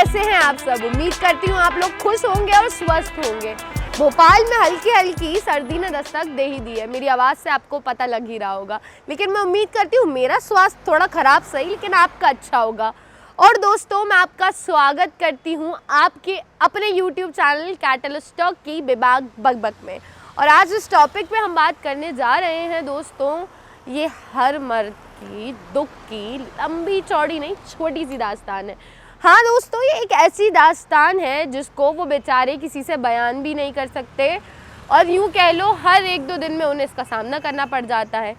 कैसे हैं आप सब? उम्मीद करती हूँ आप लोग खुश होंगे और स्वस्थ होंगे। भोपाल में हल्की हल्की सर्दी ने दस्तक दे ही दी है, मेरी आवाज़ से आपको पता लग ही रहा होगा। लेकिन मैं उम्मीद करती हूँ मेरा स्वास्थ्य थोड़ा ख़राब सही, लेकिन आपका अच्छा होगा। और दोस्तों, मैं आपका स्वागत करती हूँ आपके अपने YouTube चैनल कैटलिस्ट टॉक की बेबाक बकबक में। और आज इस टॉपिक पे हम बात करने जा रहे हैं दोस्तों, ये हर मर्द की दुख की लंबी चौड़ी नहीं, छोटी सी दास्तान है। हाँ दोस्तों, ये एक ऐसी दास्तान है जिसको वो बेचारे किसी से बयान भी नहीं कर सकते, और यूँ कह लो हर एक दो दिन में उन्हें इसका सामना करना पड़ जाता है।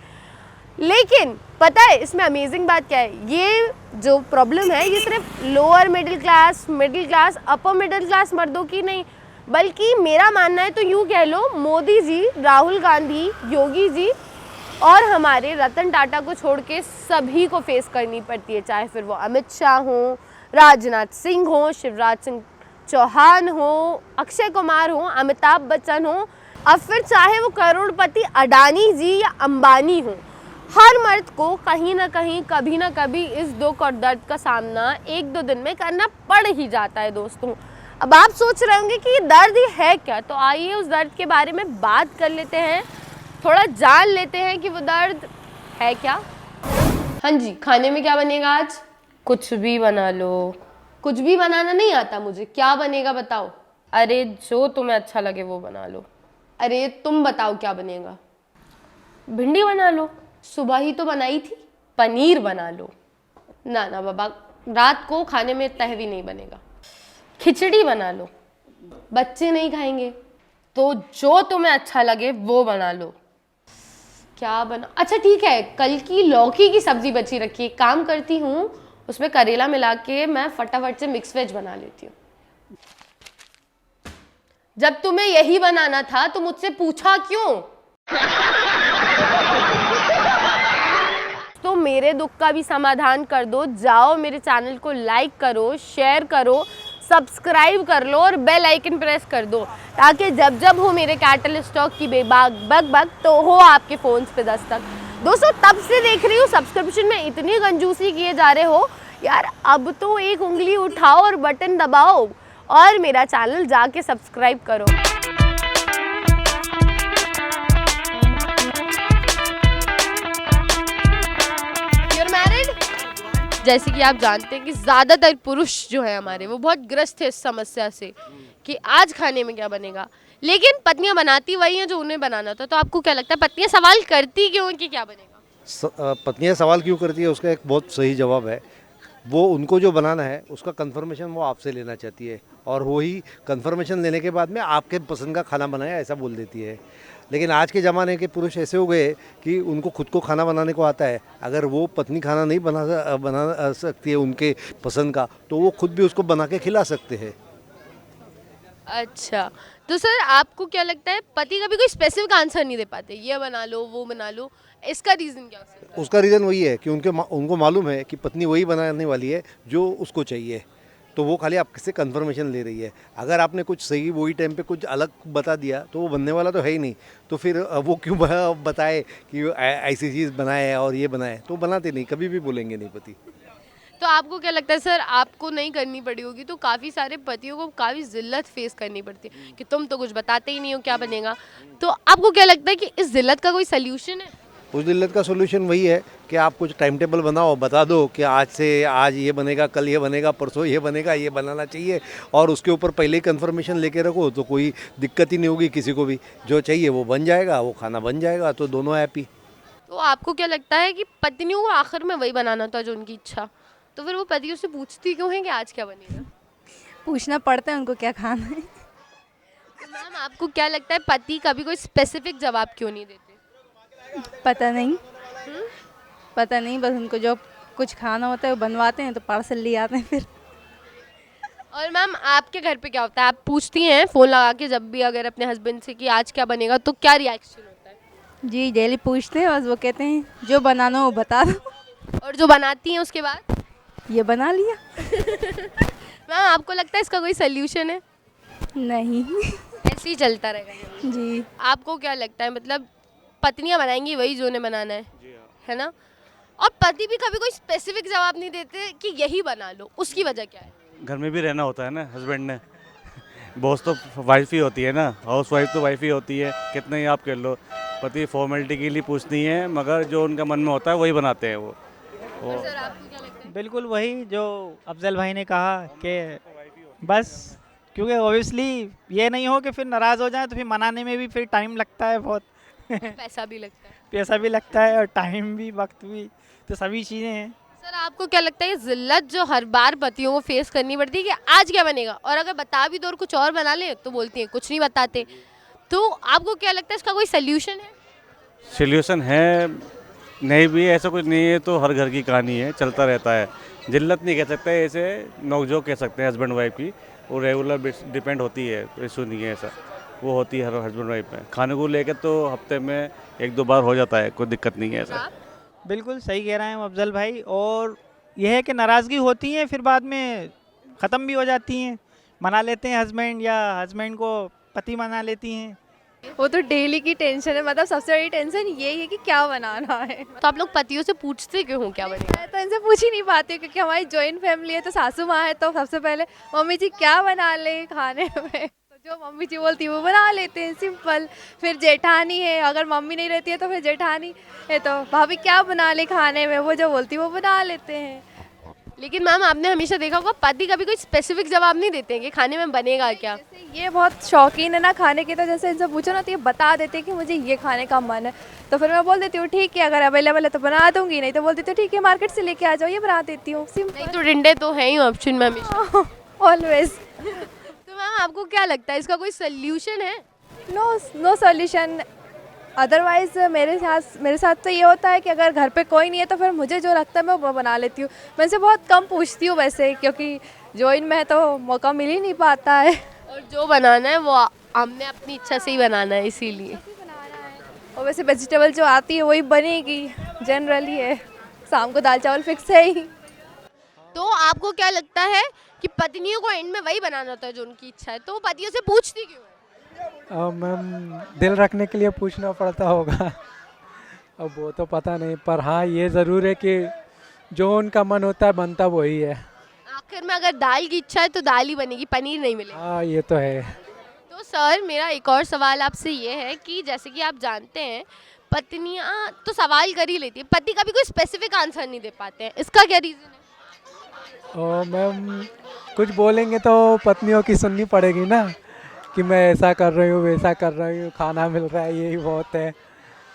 लेकिन पता है इसमें अमेजिंग बात क्या है? ये जो प्रॉब्लम है ये सिर्फ lower middle class, upper middle class मर्दों की नहीं, बल्कि मेरा मानना है तो यूँ कह लो मोदी जी, राहुल गांधी, योगी जी और हमारे रतन टाटा को छोड़ के सभी को फेस करनी पड़ती है। चाहे फिर वो अमित शाह हो, राजनाथ सिंह हो, शिवराज सिंह चौहान हो, अक्षय कुमार हो, अमिताभ बच्चन हो, अब फिर चाहे वो करोड़पति अडानी जी या अंबानी हो, हर मर्द को कहीं ना कहीं कभी ना कभी इस दुख और दर्द का सामना एक दो दिन में करना पड़ ही जाता है दोस्तों। अब आप सोच रहे होंगे कि ये दर्द ही है क्या, तो आइए उस दर्द के बारे में बात कर लेते हैं, थोड़ा जान लेते हैं कि वो दर्द है क्या। हाँ जी, खाने में क्या बनेगा आज? कुछ भी बना लो। कुछ भी बनाना नहीं आता मुझे, क्या बनेगा बताओ? अरे जो तुम्हें अच्छा लगे वो बना लो। अरे तुम बताओ क्या बनेगा? भिंडी बना लो, सुबह ही तो बनाई थी। पनीर बना लो। ना ना बाबा, रात को खाने में इतना हैवी नहीं बनेगा। खिचड़ी बना लो, बच्चे नहीं खाएंगे, तो जो तुम्हें अच्छा लगे वो बना लो। क्या बना? अच्छा ठीक है, कल की लौकी की सब्जी बची रखी है, काम करती हूँ उसमें करेला मिला के मैं फटाफट से मिक्स वेज बना लेती हूँ। जब तुम्हें यही बनाना था तो मुझसे पूछा क्यों? तो मेरे दुख का भी समाधान कर दो, जाओ मेरे चैनल को लाइक करो, शेयर करो, सब्सक्राइब कर लो और बेल आइकन प्रेस कर दो, ताकि जब जब हो मेरे कैटलिस्ट टॉक की बेबाक बक तो हो आपके फ़ोन्स पे दस्तक। दोस्तों, तब से देख रही हूँ सब्सक्रिप्शन में इतनी कंजूसी किए जा रहे हो यार, अब तो एक उंगली उठाओ और बटन दबाओ और मेरा चैनल जाके सब्सक्राइब करो। You're married? जैसे कि आप जानते हैं कि ज़्यादातर पुरुष जो है हमारे, वो बहुत ग्रस्त है इस समस्या से कि आज खाने में क्या बनेगा, लेकिन पत्नियां बनाती वही हैं जो उन्हें बनाना था। तो आपको क्या लगता है पत्नियां सवाल करती क्यों हैं कि क्या बनेगा? पत्नियां सवाल क्यों करती है उसका एक बहुत सही जवाब है। वो उनको जो बनाना है उसका कंफर्मेशन वो आपसे लेना चाहती है, और वो ही कंफर्मेशन लेने के बाद में आपके पसंद का खाना बनाया ऐसा बोल देती है। लेकिन आज के ज़माने के पुरुष ऐसे हो गए कि उनको खुद को खाना बनाने को आता है। अगर वो पत्नी खाना नहीं बना सकती है उनके पसंद का, तो वो खुद भी उसको बना के खिला सकते हैं। अच्छा, तो सर आपको क्या लगता है पति कभी कोई स्पेसिफिक आंसर नहीं दे पाते, ये बना लो वो बना लो, इसका रीज़न क्या हो सकता है? उसका रीज़न वही है कि उनको मालूम है कि पत्नी वही बनाने वाली है जो उसको चाहिए, तो वो खाली आपसे कंफर्मेशन ले रही है। अगर आपने कुछ सही वही टाइम पे कुछ अलग बता दिया तो वो बनने वाला तो है ही नहीं, तो फिर वो क्यों बताए कि ऐसी चीज़ बनाए और ये बनाए, तो बनाते नहीं, कभी भी बोलेंगे नहीं पति। तो आपको क्या लगता है सर, आपको नहीं करनी पड़ी होगी तो काफ़ी सारे पतियों को काफ़ी जिल्लत फेस करनी पड़ती है कि तुम तो कुछ बताते ही नहीं हो क्या बनेगा, तो आपको क्या लगता है कि इस जिल्लत का कोई सल्यूशन है? उस दिल्लत का सोल्यूशन वही है कि आप कुछ टाइम टेबल बनाओ, बता दो कि आज ये बनेगा, कल ये बनेगा, परसों ये बनेगा, ये बनाना चाहिए, और उसके ऊपर पहले ही कंफर्मेशन लेके रखो, तो कोई दिक्कत ही नहीं होगी किसी को भी। जो चाहिए वो बन जाएगा, वो खाना बन जाएगा, तो दोनों हैप्पी। तो आपको क्या लगता है कि पत्नियों को आखिर में वही बनाना था जो उनकी इच्छा, तो फिर वो पतियों से पूछती क्यों है कि आज क्या बनेगा? पूछना पड़ता है उनको क्या खाना है। तो मैम आपको क्या लगता है पति कभी कोई स्पेसिफिक जवाब क्यों नहीं देते? पता नहीं, बस उनको जो कुछ खाना होता है वो बनवाते हैं, तो पार्सल ले आते हैं फिर। और मैम आपके घर पे क्या होता है, आप पूछती हैं फ़ोन लगा के जब भी अगर अपने हस्बैंड से कि आज क्या बनेगा, तो क्या रिएक्शन होता है? जी डेली पूछते हैं, बस वो कहते हैं जो बनाना हो बता दो। और जो बनाती हैं उसके बाद ये बना लिया। मैम आपको लगता है इसका कोई सल्यूशन है? नहीं। ऐसे ही चलता रहेगा जी। आपको क्या लगता है, मतलब पत्नियां बनाएंगी वही जो उन्हें बनाना है ना, और पति भी कभी कोई स्पेसिफिक जवाब नहीं देते कि यही बना लो, उसकी वजह क्या है? घर में भी रहना होता है ना हस्बैंड ने। बॉस तो वाइफ ही होती है ना, हाउस वाइफ तो वाइफ ही होती है, कितना ही आप कर लो। पति फॉर्मेलिटी के लिए पूछती हैं, मगर जो उनका मन में होता है वही बनाते हैं वो। सर आपको क्या लगता है? बिल्कुल वही जो अफजल भाई ने कहा कि बस, क्योंकि ओबियसली ये नहीं हो कि फिर नाराज़ हो जाए तो फिर मनाने में भी फिर टाइम लगता है बहुत। पैसा भी लगता है। पैसा भी लगता है और टाइम भी, वक्त भी, तो सभी चीज़ें हैं। सर आपको क्या लगता है ये जिल्लत जो हर बार पतियों को फेस करनी पड़ती है कि आज क्या बनेगा, और अगर बता भी दो और कुछ और बना ले तो बोलती हैं कुछ नहीं बताते, तो आपको क्या लगता है इसका कोई सोल्यूशन है? सोल्यूशन है नहीं भी, ऐसा कुछ नहीं है, तो हर घर की कहानी है, चलता रहता है। जिल्लत नहीं कह सकते, ऐसे नोकझोंक कह सकते हैं हस्बैंड वाइफ की। वो रेगुलर डिपेंड होती है, इशू नहीं है ऐसा, वो होती है हर हस्बैंड वाइफ में। खाने को लेकर तो हफ्ते में 1-2 बार हो जाता है, कोई दिक्कत नहीं है ऐसा। बिल्कुल सही कह रहे हैं अफजल भाई। और यह है कि नाराज़गी होती है फिर बाद में ख़त्म भी हो जाती हैं, मना लेते हैं हस्बैंड या हस्बैंड को पति मना लेती हैं। वो तो डेली की टेंशन है, मतलब सबसे बड़ी टेंशन यही है कि क्या बनाना है। तो आप लोग पतियों से पूछते क्यों हो क्या बनेगा? मैं तो इनसे पूछ ही नहीं पाती हूँ, क्योंकि हमारी जॉइंट फैमिली है, तो सासू माँ है, तो सबसे पहले मम्मी जी क्या बना ले खाने में, तो जो मम्मी जी बोलती है वो बना लेते हैं, सिंपल। फिर जेठानी है, अगर मम्मी नहीं रहती है तो फिर जेठानी है, तो भाभी क्या बना ले खाने में, वो जो बोलती है वो बना लेते हैं। लेकिन मैम आपने हमेशा देखा होगा पति कभी कोई स्पेसिफिक जवाब नहीं देते हैं कि खाने में बनेगा क्या। जैसे ये बहुत शौकीन है ना खाने की, तो जैसे इनसे पूछो ना तो ये बता देते हैं कि मुझे ये खाने का मन है, तो फिर मैं बोल देती हूँ ठीक है, अगर अवेलेबल है तो बना दूंगी, नहीं तो बोल देती हूँ ठीक है मार्केट से लेके आ जाओ, ये बना देती हूँ, नहीं सिंपल। तो डिंडे तो है ही ऑप्शन में हमेशा। ऑलवेज। तो मैम आपको क्या लगता है इसका कोई सोल्यूशन है? No solution. अदरवाइज़ मेरे साथ तो ये होता है कि अगर घर पे कोई नहीं है तो फिर मुझे जो लगता है मैं वो बना लेती हूँ। मैं इनसे बहुत कम पूछती हूँ वैसे, क्योंकि जॉइन में है तो मौका मिल ही नहीं पाता है। और जो बनाना है वो हमने अपनी इच्छा से ही बनाना है, इसीलिए। और वैसे वेजिटेबल जो आती है वही बनेगी, जनरली है। शाम को दाल चावल फिक्स है ही। तो आपको क्या लगता है कि पत्नियों को एंड में वही बनाना होता है जो उनकी इच्छा है, तो वो पतियों से पूछती क्यों है? मैम दिल रखने के लिए पूछना पड़ता होगा। अब वो तो पता नहीं, पर हाँ ये ज़रूर है कि जो उनका मन होता है बनता वही है। आखिर में अगर दाल की इच्छा है तो दाल ही बनेगी, पनीर नहीं मिलेगा। हाँ ये तो है। तो सर मेरा एक और सवाल आपसे ये है कि जैसे कि आप जानते हैं पत्नियां तो सवाल कर ही लेती है, पति कभी कोई स्पेसिफिक आंसर नहीं दे पाते हैं, इसका क्या रीज़न है? और मैम कुछ बोलेंगे तो पत्नियों की सुननी पड़ेगी ना, कि मैं ऐसा कर रही हूँ वैसा कर रही हूँ, खाना मिल रहा है यही बहुत है,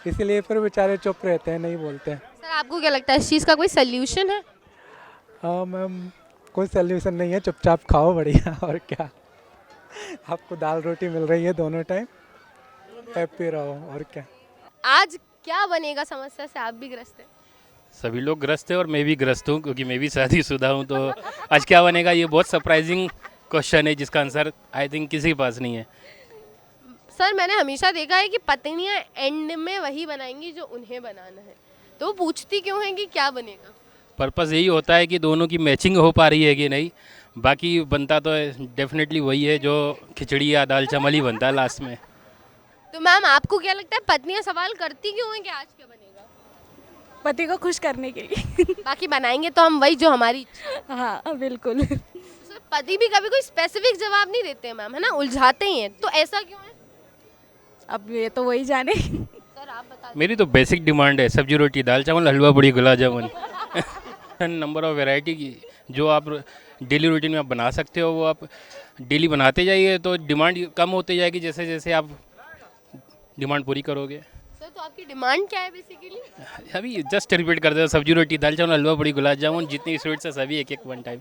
इसलिए फिर बेचारे चुप रहते हैं, नहीं बोलते हैं। सर आपको क्या लगता है इस चीज़ का कोई सोल्यूशन है? मैम कोई सोल्यूशन नहीं है, चुपचाप खाओ बढ़िया, और क्या। आपको दाल रोटी मिल रही है दोनों टाइम, हैप्पी रहो, और क्या। आज क्या बनेगा समस्या से आप भी ग्रस्त हैं? सभी लोग ग्रस्त हैं और मैं भी ग्रस्त हूँ, क्योंकि मैं भी शादीशुदा हूँ। तो आज क्या बनेगा ये बहुत सरप्राइजिंग क्वेश्चन है, जिसका आंसर आई थिंक किसी के पास नहीं है। सर मैंने हमेशा देखा है कि पत्नियां एंड में वही बनाएंगी जो उन्हें बनाना है, तो वो पूछती क्यों हैं कि क्या बनेगा? पर्पस यही होता है कि दोनों की मैचिंग हो पा रही है कि नहीं, बाकी बनता तो डेफिनेटली वही है जो खिचड़ी या दाल चावल ही बनता है लास्ट में। तो मैम आपको क्या लगता है पत्नियां सवाल करती क्यों हैं कि आज क्या बनेगा? पति को खुश करने के लिए। बाकी बनाएंगे तो हम वही जो हमारी इच्छा। हाँ बिल्कुल। सर पति भी कभी कोई स्पेसिफिक जवाब नहीं देते हैं मैम, है ना, उलझाते ही हैं, तो ऐसा क्यों है? अब ये तो वही जाने। सर आप बता दीजिए। मेरी तो बेसिक डिमांड है सब्जी रोटी दाल चावल हलवा पूड़ी gulab jamun. Number of variety की जो आप डेली रूटीन में आप बना सकते हो वो आप डेली बनाते जाइए, तो डिमांड कम होती जाएगी जैसे जैसे आप डिमांड पूरी करोगे। सर तो आपकी डिमांड क्या है बेसिकली? अभी जस्ट रिपीट कर दो, सब्जी रोटी दाल चावल हलवा पूड़ी गुलाब जामुन, जितनी स्वीट्स है सभी एक एक वन टाइम।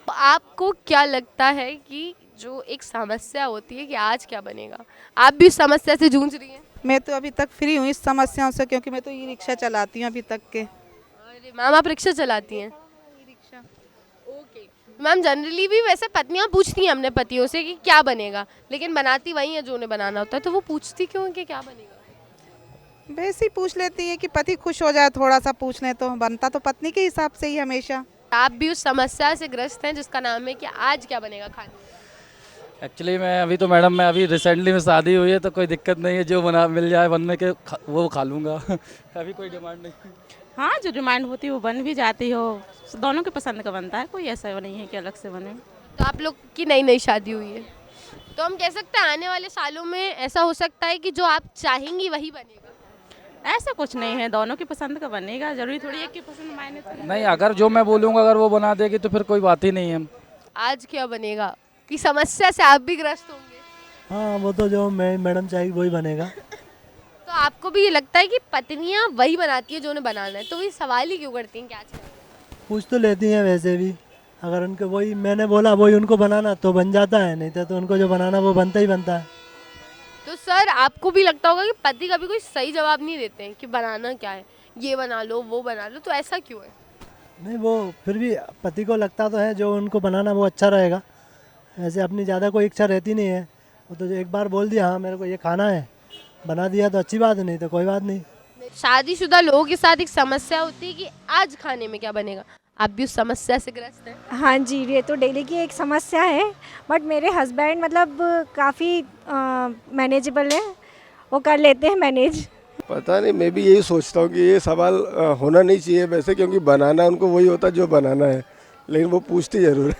आपको क्या लगता है कि जो एक समस्या होती है कि आज क्या बनेगा, आप भी उस समस्या से जूझ रही हैं? मैं तो अभी तक फ्री हूँ इस समस्याओं से, क्योंकि मैं तो ई रिक्शा चलाती हूँ अभी तक के। अरे मैम आप रिक्शा चलाती हैं? ओके मैम जनरली भी वैसे पत्नियां पूछती हैं अपने पतियों से कि क्या बनेगा, लेकिन बनाती वही है जो उन्हें बनाना होता है, तो वो पूछती क्यों है कि क्या बनेगा? वैसे ही पूछ लेती है कि पति खुश हो जाए, थोड़ा सा पूछ लें, तो बनता तो पत्नी के हिसाब से ही हमेशा। आप भी उस समस्या से ग्रस्त हैं जिसका नाम है कि आज क्या बनेगा खाने में? एक्चुअली मैं अभी तो मैडम मैं अभी रिसेंटली में शादी हुई है, तो कोई दिक्कत नहीं है, जो बना मिल जाए बनने के वो खा लूँगा। अभी कोई डिमांड नहीं। हाँ जो डिमांड होती है वो बन भी जाती हो, दोनों के पसंद का बनता है, कोई ऐसा नहीं है कि अलग से बने। तो आप लोग की नई नई शादी हुई है, तो हम कह सकते हैं आने वाले सालों में ऐसा हो सकता है कि जो आप चाहेंगी वही बनेगा। ऐसा कुछ नहीं है, दोनों की पसंद का बनेगा, जरूरी थोड़ी एक की पसंद मायने तो नहीं, अगर जो मैं बोलूँगा अगर वो बना देगी तो फिर कोई बात ही नहीं है। आज क्या बनेगा कि समस्या से आप भी ग्रस्त होंगे? हाँ, वो तो जो मैं मैडम चाहेगी वही बनेगा। तो आपको भी ये लगता है कि पत्नियां वही बनाती है जो उन्हें बनाना है, तो वही सवाल ही क्यों करती हैं कि आज क्या? पूछ तो लेती हैं वैसे भी, अगर उनको वही मैंने बोला वही उनको बनाना तो बन जाता है, नहीं तो उनको जो बनाना वो बनता ही बनता है। तो सर आपको भी लगता होगा कि पति कभी कोई सही जवाब नहीं देते हैं कि बनाना क्या है, ये बना लो वो बना लो, तो ऐसा क्यों है? नहीं, वो फिर भी पति को लगता तो है जो उनको बनाना वो अच्छा रहेगा, ऐसे अपनी ज़्यादा कोई इच्छा रहती नहीं है। वो तो जो एक बार बोल दिया हाँ मेरे को ये खाना है, बना दिया तो अच्छी बात है, नहीं तो कोई बात नहीं। शादीशुदा लोगों के साथ एक समस्या होती है कि आज खाने में क्या बनेगा, आप भी उस समस्या से ग्रस्त हैं? हाँ जी, ये तो डेली की एक समस्या है, बट मेरे हस्बैंड मतलब काफ़ी मैनेजेबल है, वो कर लेते हैं मैनेज। पता नहीं, मैं भी यही सोचता हूँ कि ये सवाल होना नहीं चाहिए वैसे, क्योंकि बनाना उनको वही होता है जो बनाना है, लेकिन वो पूछती ज़रूर है।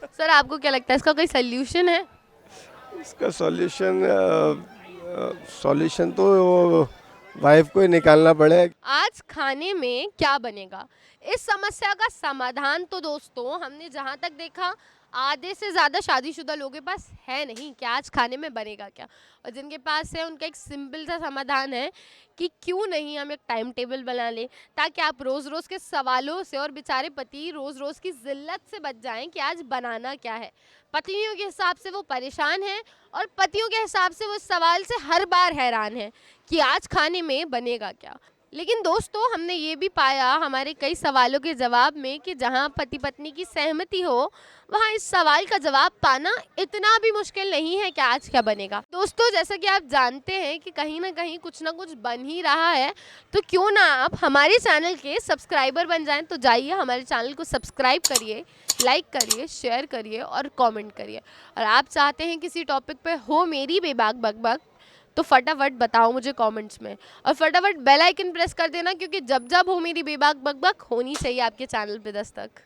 सर आपको क्या लगता है इसका कोई सोल्यूशन है? इसका सॉल्यूशन तो वाइफ को ही निकालना पड़ेगा। आज खाने में क्या बनेगा, इस समस्या का समाधान तो दोस्तों हमने जहाँ तक देखा आधे से ज़्यादा शादीशुदा लोगों के पास है नहीं कि आज खाने में बनेगा क्या, और जिनके पास है उनका एक सिंपल सा समाधान है कि क्यों नहीं हम एक टाइम टेबल बना लें, ताकि आप रोज़ रोज़ के सवालों से और बेचारे पति रोज़ रोज़ की ज़िल्लत से बच जाएं कि आज बनाना क्या है। पत्नियों के हिसाब से वो परेशान हैं और पतियों के हिसाब से वो इस सवाल से हर बार हैरान हैं कि आज खाने में बनेगा क्या। लेकिन दोस्तों हमने ये भी पाया हमारे कई सवालों के जवाब में कि जहाँ पति पत्नी की सहमति हो वहाँ इस सवाल का जवाब पाना इतना भी मुश्किल नहीं है कि आज क्या बनेगा। दोस्तों जैसा कि आप जानते हैं कि कहीं ना कहीं कुछ ना कुछ बन ही रहा है, तो क्यों ना आप हमारे चैनल के सब्सक्राइबर बन जाएं। तो जाइए हमारे चैनल को सब्सक्राइब करिए, लाइक करिए, शेयर करिए और कमेंट करिए। और आप चाहते हैं किसी टॉपिक पे हो मेरी बेबाक बकबक, तो फटाफट बताओ मुझे कमेंट्स में, और फटाफट बेल आइकन प्रेस कर देना, क्योंकि जब जब हो मेरी बेबाक बकबक होनी चाहिए आपके चैनल पे दस्तक।